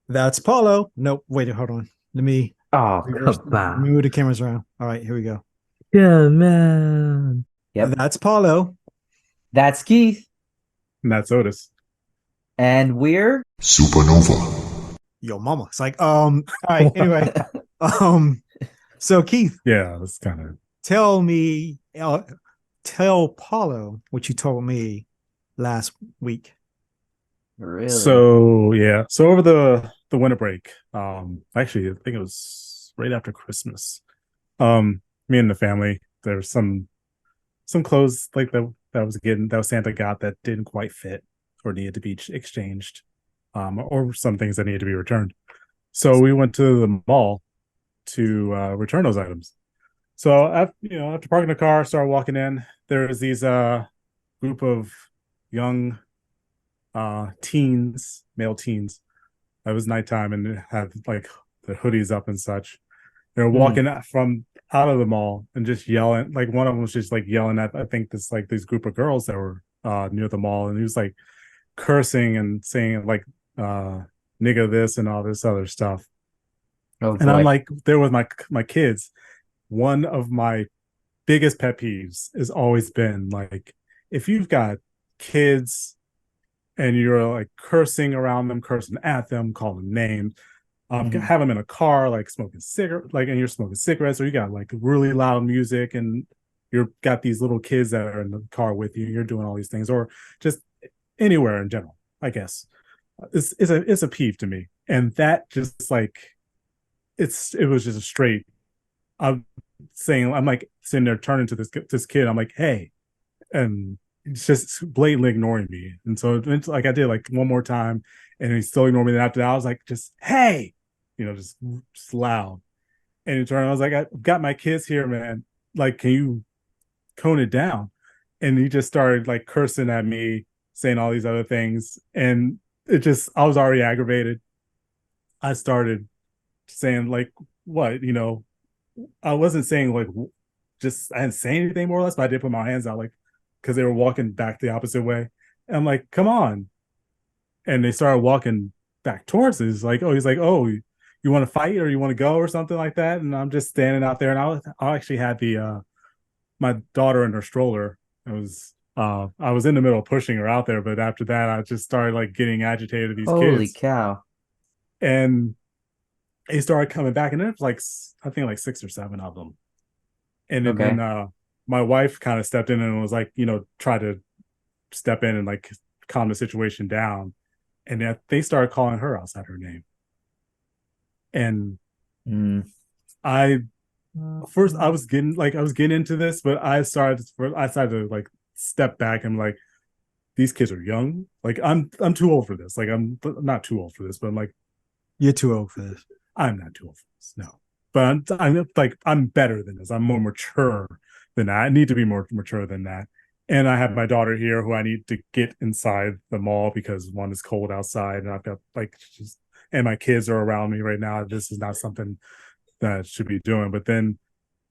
That's Paulo. Nope. Wait, hold on. Let me Oh, reverse. come Let me on. move the cameras around. All right, here we go. Yeah, man. Yep. That's Paulo. That's Keith. And that's Otis. And we're SupaKnowVa. Yo, mama. It's like, all right, anyway. Um, so Keith, Yeah, that's kind of tell me, tell Paulo what you told me last week. really. so yeah. So over the winter break, actually I think it was right after Christmas. Me and the family, there was some clothes like that was Santa got that didn't quite fit or needed to be exchanged, or some things that needed to be returned. So we went to the mall to return those items. So after parking the car, started walking in. There was these group of young teens, male teens. It was nighttime and it had like the hoodies up and such. They were Hmm. walking from out of the mall and just yelling. Like one of them was just like yelling at I think this group of girls that were near the mall, and he was like cursing and saying like nigga this and all this other stuff. Oh And I'm boy. like there with my kids. One of my biggest pet peeves has always been like if you've got kids and you're like cursing around them, cursing at them, calling them names, Mhm. have them in a car like smoking cigarette, like and you're smoking cigarettes, or you got like really loud music, and you're got these little kids that are in the car with you. You're doing all these things, or just anywhere in general. I guess it's a peeve to me, and that just like it was just a straight. I'm I'm like sitting there turning to this kid. I'm like, hey, and he's just blatantly ignoring me. And so it's like I did like one more time, and he still ignored me. Then after that, I was like, just hey, just loud. And in turn, I was like, I got my kids here, man. Like, can you tone it down? And he just started like cursing at me, saying all these other things, and I was already aggravated. I started saying like, what, I wasn't saying like just I didn't say anything more or less, but I did put my hands out like because they were walking back the opposite way. And I'm like, come on. And they started walking back towards us. He's like, oh, you want to fight or you want to go or something like that. And I'm just standing out there, and I actually had the my daughter in her stroller. I was in the middle of pushing her out there, but after that, I just started like getting agitated with these Holy kids, cow. and they started coming back, and there's like I think like six or seven of them. And then Okay. my wife kind of stepped in and was like, try to step in and like calm the situation down. And they started calling her outside her name. And Mm. I first I was getting into this, but I started to like step back and like these kids are young. Like I'm too old for this. Like I'm not too old for this, but I'm like You're too old for this. I'm not too old for this. No. But I'm better than this. I'm more mature than that. I need to be more mature than that. And I have my daughter here who I need to get inside the mall because one is cold outside, and I've got like just and my kids are around me right now. This is not something that I should be doing. But then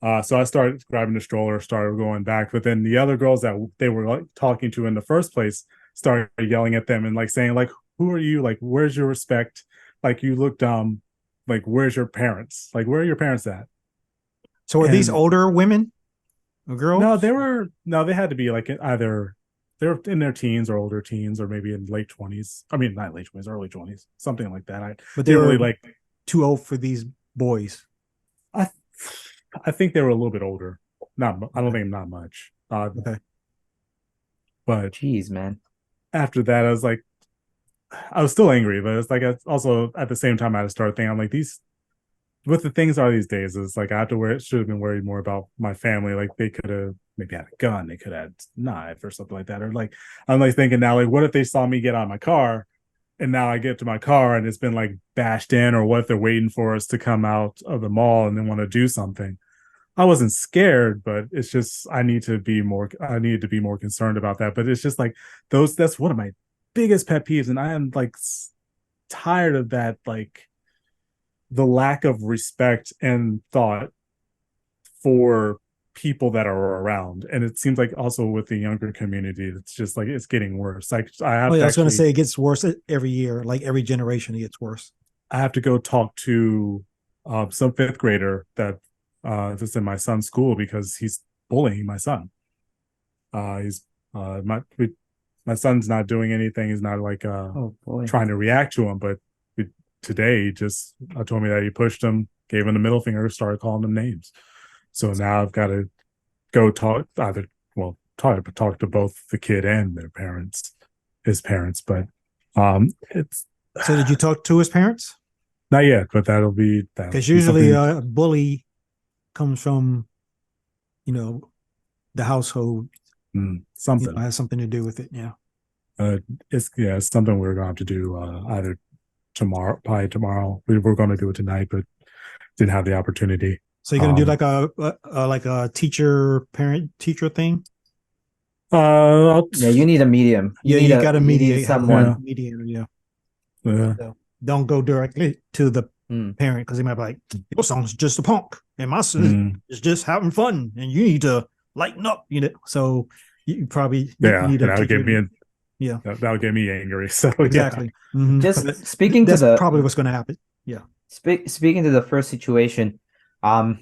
so I started grabbing the stroller, started going back. But then the other girls that they were like talking to in the first place started yelling at them and like saying, like, who are you? Like, where's your respect? Like, you look dumb. Like, where's your parents? Like, where are your parents at? So are these And older women or no, girls? they had to be like either they're in their teens or older teens or maybe in late 20s. I mean, not late 20s, early 20s, something like that. I But they didn't really were like, too old for these boys. I, I think they were a little bit older. I don't Okay. think not much. Okay. But Jeez, man. after that, I was still angry, but it's like I also at the same time I had to start thinking, I'm like these what the things are these days is like I have to worry should have been worried more about my family. Like they could have maybe had a gun, they could have had a knife or something like that. Or like I'm like thinking now, like what if they saw me get out of my car and now I get to my car and it's been like bashed in, or what if they're waiting for us to come out of the mall and they want to do something. I wasn't scared, but it's just I needed to be more concerned about that. But it's just like that's one of my biggest pet peeves, and I am like tired of that, like the lack of respect and thought for people that are around. And it seems like also with the younger community, it's just like it's getting worse. Like I Oh have yeah, to I was gonna actually say it gets worse every year. Like every generation, it gets worse. I have to go talk to some fifth grader that's in my son's school because he's bullying my son. He's my son's not doing anything. He's not like Oh boy. trying to react to him, but today he just told me that he pushed him, gave him the middle finger, started calling them names. So now I've got to go talk talk to both the kid and his parents. But it's So did you talk to his parents? not yet, but that'll be that. Because usually a bully comes from, the household. Something Has something to do with it. Yeah. It's something we're gonna have to do either tomorrow, probably tomorrow. We were going to do it tonight, but didn't have the opportunity. So you're gonna do like a teacher parent teacher thing. Yeah, you need a medium. You got to mediate someone. Mediator. Yeah. Yeah. So don't go directly to the parent because he might be like, your son's just a punk and my son is just having fun and you need to lighten up, So you probably need to that would get me that would get me angry. So exactly. Yeah. Mm-hmm. Just speaking to that's probably what's going to happen. Yeah. Speaking to the first situation, I've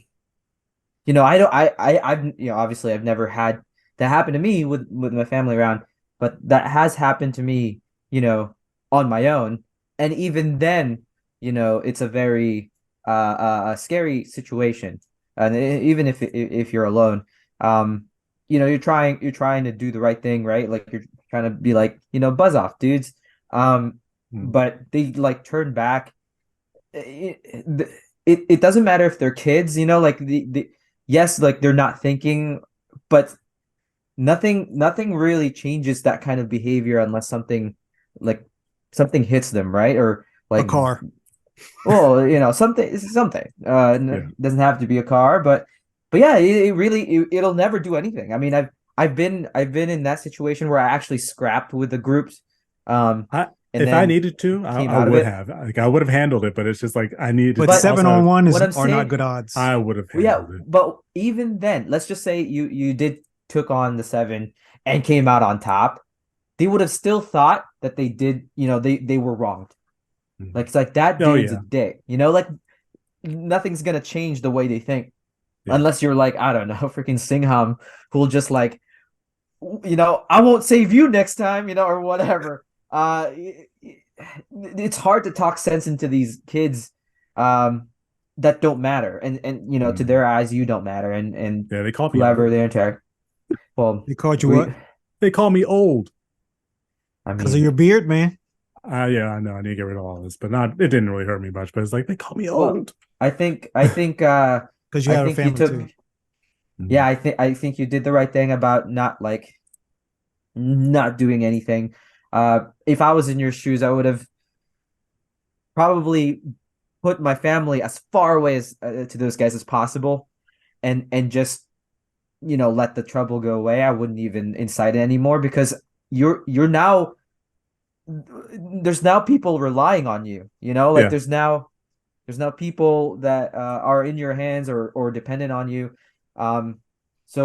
obviously I've never had that happen to me with my family around, but that has happened to me, on my own. And even then, it's a very scary situation. And even if you're alone, you're trying to do the right thing, right? Like you're trying to be like, buzz off, dudes. But they like turn back. It doesn't matter if they're kids, like yes, like they're not thinking, but nothing really changes that kind of behavior unless something hits them, right? Or like a car. Well, something. Doesn't have to be a car, but yeah, it'll never do anything. I mean, I've been in that situation where I actually scrapped with the groups. If I needed to, I would have. Like I would have handled it, but it's just like I needed. But 7-on-1 are not good odds. I would have handled it. But even then, let's just say you took on the 7 and came out on top. They would have still thought that they did. They were wronged. Like it's like that dude's a dick. Like nothing's gonna change the way they think, unless you're like, I don't know, freaking Singham, who'll just like, I won't save you next time, or whatever. It's hard to talk sense into these kids that don't matter, and to their eyes you don't matter, and they call me whoever they interact. Well, they called you what? They call me old. I mean, because of your beard, man. Yeah, I know. I need to get rid of all this, but it didn't really hurt me much. But it's like they call me old. I think because you have a family too. Yeah, I think you did the right thing about not doing anything. If I was in your shoes, I would have probably put my family as far away as to those guys as possible, and just let the trouble go away. I wouldn't even incite it anymore because you're now. There's now people relying on you. There's now people that are in your hands or dependent on you. So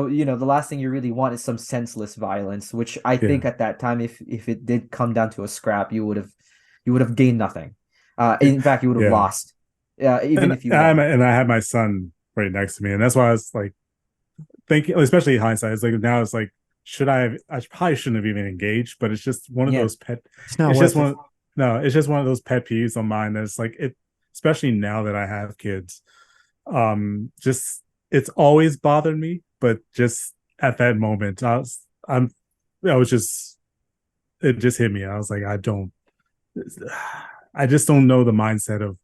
the last thing you really want is some senseless violence, which I think at that time, if it did come down to a scrap, you would have gained nothing. In fact, you would have lost. If you won. And I had my son right next to me, and that's why I was like thinking, especially in hindsight, it's like now it's like, I probably shouldn't have even engaged, but it's just one of those it's just one of those pet peeves of mine that's like especially now that I have kids. Just it's always bothered me, but just at that moment, it just hit me. I was like, I just don't know the mindset of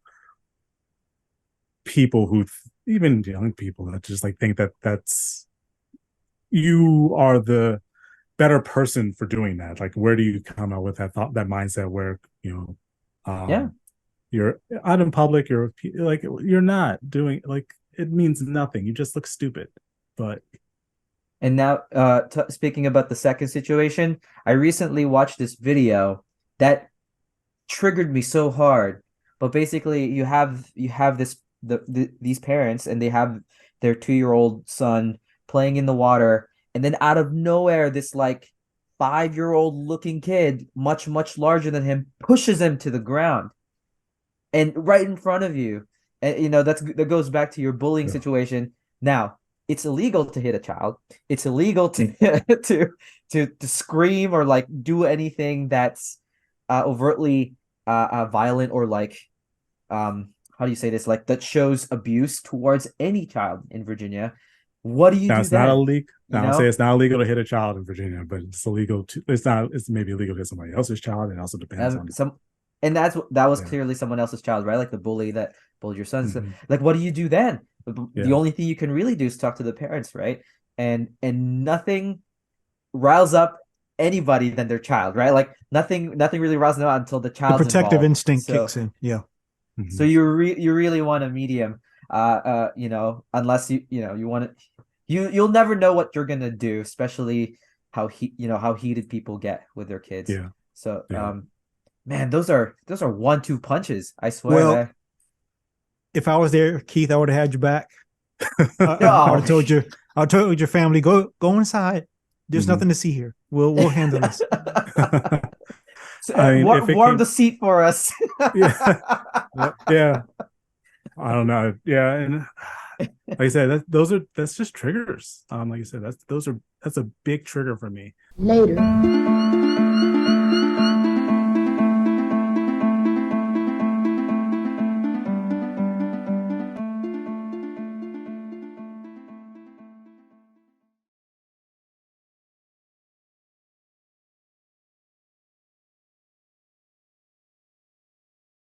people who, even young people, that just like think that's you are the better person for doing that. Like, where do you come out with that mindset where you're out in public, you're like, you're not doing, like, it means nothing. You just look stupid. And now, speaking about the second situation, I recently watched this video that triggered me so hard. But basically, you have these parents, and they have their 2-year-old son playing in the water, and then out of nowhere, this like 5-year-old looking kid, much larger than him, pushes him to the ground. and right in front of you. And that goes back to your bullying situation. Now, it's illegal to hit a child. It's illegal to to scream or like do anything that's overtly violent or like how do you say this? Like that shows abuse towards any child in Virginia. What do you do it's then? not illegal. I don't say it's not illegal to hit a child in Virginia, but it's illegal to. It's not. It's maybe illegal to hit somebody else's child. It also depends on and that was clearly someone else's child, right? Like the bully that bullied your son. So, like, what do you do then? The only thing you can really do is talk to the parents, right? And nothing riles up anybody than their child, right? Like nothing really riles them out until the child's The protective involved. instinct kicks in. Yeah. So you really want a medium, unless you want to, you'll never know what you're gonna do, especially how heated people get with their kids. Yeah. So man, those are 1-2 punches. I swear. Well, if I was there, Keith, I would have had your back. I would have told you. I told your family, go inside. There's nothing to see here. We'll handle this. So, warm the seat for us. Yeah. I don't know. Yeah, and like I said, that's just triggers. Like I said, that's a big trigger for me. Later.